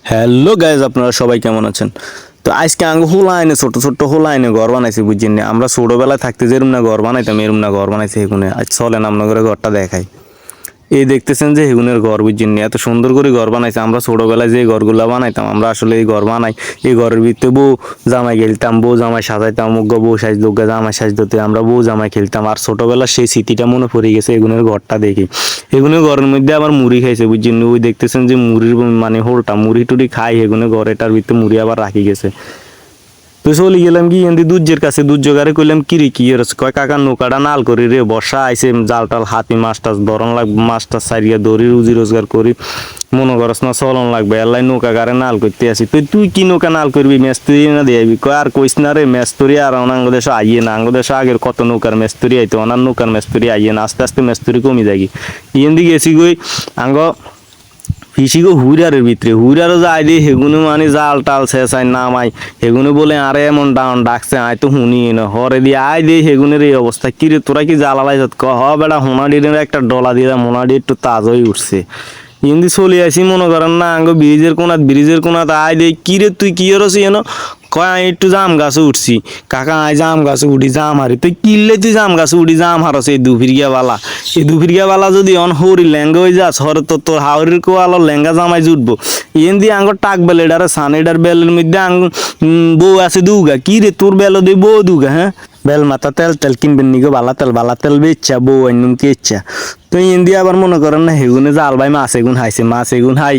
Hello guys, আপনারা সবাই কেমন আছেন? তো আজকে আঙ্গ হোলা আইনে ছোট ছোট হোলা আইনে ঘর বানাইছি, বুঝছেন না? আমরা ছোটবেলায় থাকতে যেরম না ঘর বানাইতাম এরম না ঘর বানাইছি হেগুনে। আজ চলেন আপনাদের ঘরটা দেখাই। এই দেখতেছেন যে হেগুনের ঘর, বুঝছেন না? এত সুন্দর করে ঘর বানাইছে। আমরা ছোটবেলায় যে ঘরগুলা বানাইতাম, আমরা আসলে এই ঘর বানাই। এই ঘরের ভিতরে বউ জামাই খেলতাম, বউ জামাই সাজাইতাম, বউ সাজতো, জামাই সাজতে আমরা বউ জামাই খেলতাম। আর ছোটবেলার সেই স্মৃতিটা মনে পড়ে গেছে এগুনের ঘরটা দেখি। এগুনের ঘরের মধ্যে আবার মুড়ি খাইছে, বুঝছেন? ওই দেখতেছেন যে মুড়ির মানে হোলটা মুড়ি টুড়ি খাই এগুনের ঘর, এটার ভিতরে মুড়ি আবার রাখি গেছে। তো চলে গেলাম কি এমনি দুর্যের কাছে, দুর্যোগারে কইলাম কি রে কি হচ্ছে? কয় কাকা নৌকাটা নাল করি রে, বর্ষা আইছে, জাল টাল হাতি মাছ টাছ ধরন লাগবে, মাছ টাছ সারিয়া ধরি রুজি রোজগার করি, মনে করস না চলন লাগবে, এলাই নৌকা গারে নাল করতে আসি। তুই কি নৌকা নাল করবি? মেস্তরি না দিবি? কয় আর কইস না রে, মেস্তরি আর অনাঙ্গ দেশ আইয়ে না, আঙ্গ দেশ আগের কত নৌকার মেস্তরি আইতো, অনার নৌকার মেস্তরি আইয়ে না, আস্তে আস্তে মেস্তরি কমে যাগি। ইয়েন দিকে গেছি গই আঙ্গ ফিসিগো হুইরারের ভিতরে, হুইরারও যায় দিয়ে হেগুনে মানে জাল টাল শেষাই নামাই, হেগুনে বলে আরে এমন ডাউন ডাকছে আয় তো শুনি না হরে দিয়ে আয় দিয়ে হেগুনের এই অবস্থা। কিরে তোরা কি জ্বালালাই ক হ বেটা, হোনাডির একটা ডলা দিয়ে মোনাডি একটু তাজ হয়ে উঠছে। ইন্দি চলে আসি মনে করেন না আঙ্গ ব্রিজের কোনাত আয় দিয়ে কিরে তুই কি হরছি এনো? কয় আমি একটু জাম গাছে উঠছি। কাকা আয় জাম গাছে উঠি জাম হারি। তুই কিনলে তুই জাম গাছে উঠি জাম হারস? এই দুফিরিয়া বালা, এই দুফিরিয়া বালা যদি অন হরি ল্যাঙ্গা হয়ে যাস হরে তো তোর হাওরির কো আলো ল্যাঙ্গা জামাই জুটবো। ইয়েন দিয়ে আঙ্গ টাক বেল এডারে সান এডার বেলের মধ্যে আঙ্গ বউ আছে দুগা। কি রে তোর বেল দিয়ে বউ দুগা? হ্যাঁ বেল মাথা তেল তেল কিনবেন নিগো, বালা তেল বেচ্ছা বউ আইনুম কে ইচ্ছা। তো ইয়েন দিয়ে আবার মনে করেন না হেগুনে জাল ভাই মাছ এগুন হাইছে, মাছ এগুন হাই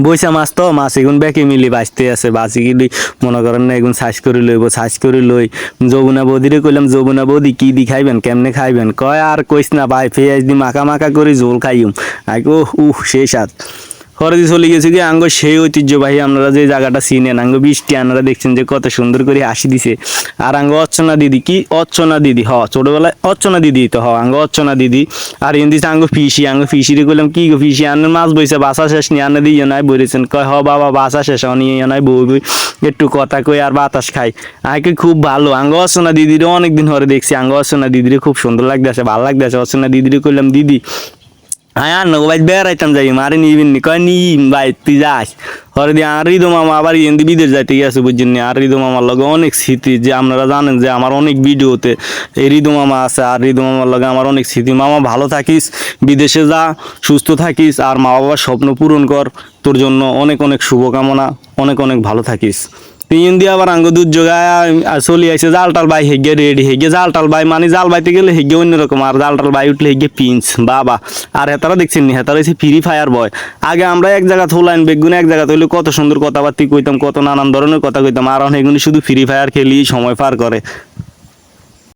বইসা মাছ তো মাছ এগুন বেঁকে মিলি বাঁচতে আছে, বাঁচি গেলি মনে করেন না এগুন সাইজ করে লইব, সাইজ করে লই যমুনা বৌদিরে কইলাম যমুনা বৌদি কি দি খাইবেন, কেমনে খাইবেন? কয় আর কইস না ভাই, পেঁয়াজ দি মাখা মাখা করে ঝোল খাইম। আই সেই স্বাদ। পরে দিয়ে চলে গেছে কি আঙ্গ সেই ঐতিহ্যবাহী, আপনারা যে জায়গাটা চিনেন আঙ্গ বৃষ্টি, আপনারা দেখছেন যে কত সুন্দর করে হাসি দিছে। আর আঙ্গ অর্চনা দিদি, কি অর্চনা দিদি? ছোটবেলায় অর্চনা দিদি তো আঙ্গ অর্চনা দিদি। আর এন দিছে আঙ্গ ফিসিরে কইলাম কি গো ফিসি আনের মাছ বইছে বাসা শেষ নিয়ে আনে দিয়ে নাই বইরেছেন? কয় বাবা বাসা শেষ নিয়ে নাই বই একটু কথা কই আর বাতাস খাই। আগে খুব ভালো আঙ্গ অর্চনা দিদিরে অনেকদিন ধরে দেখছি, আঙ্গ অর্চনা দিদিরে খুব সুন্দর লাগতেছে, ভালো লাগতেছে। অর্চনা দিদিরে কইলাম দিদি হ্যাঁ আর নগো ভাই বেড়াইতাম যাই, মারে নিবিন নি? কয় নিম ভাই তুই যাস। হরে দিয়ে আর ঋদু মামা আবার এমনি বিদেশ যাইতে গেছে, বুঝছেন নি? আর ঋদু মামার লগে অনেক স্মৃতি, যে আপনারা জানেন যে আমার অনেক ভিডিওতে এই ঋদু মামা আছে, আর ঋদু মামার লগে আমার অনেক স্মৃতি। মামা ভালো থাকিস, বিদেশে যা, সুস্থ থাকিস, আর মা বাবার স্বপ্ন পূরণ কর, তোর জন্য অনেক অনেক শুভকামনা, অনেক অনেক ভালো থাকিস। তিন দিয়ে আবার আঙ্গ দুর্যোগায় চলে আসে জাল টাল বাই হেগে রেডি হেগে জাল টাল বাই, মানে জাল বাইতে গেলে হেগে অন্যরকম, আর জাল টাল বাই উঠলে হেগে পিঞ্চ বাবা। আর হেতারা দেখছেন নি, হেতারা হচ্ছে ফ্রি ফায়ার বয়। আগে আমরা এক জায়গা থোলাইন বেগুনে এক জায়গা তৈলে কত সুন্দর কথাবার্তি কইতাম, কত নানান ধরনের কথা কইতাম, আর এগুলি শুধু ফ্রি ফায়ার খেলি সময় পার করে।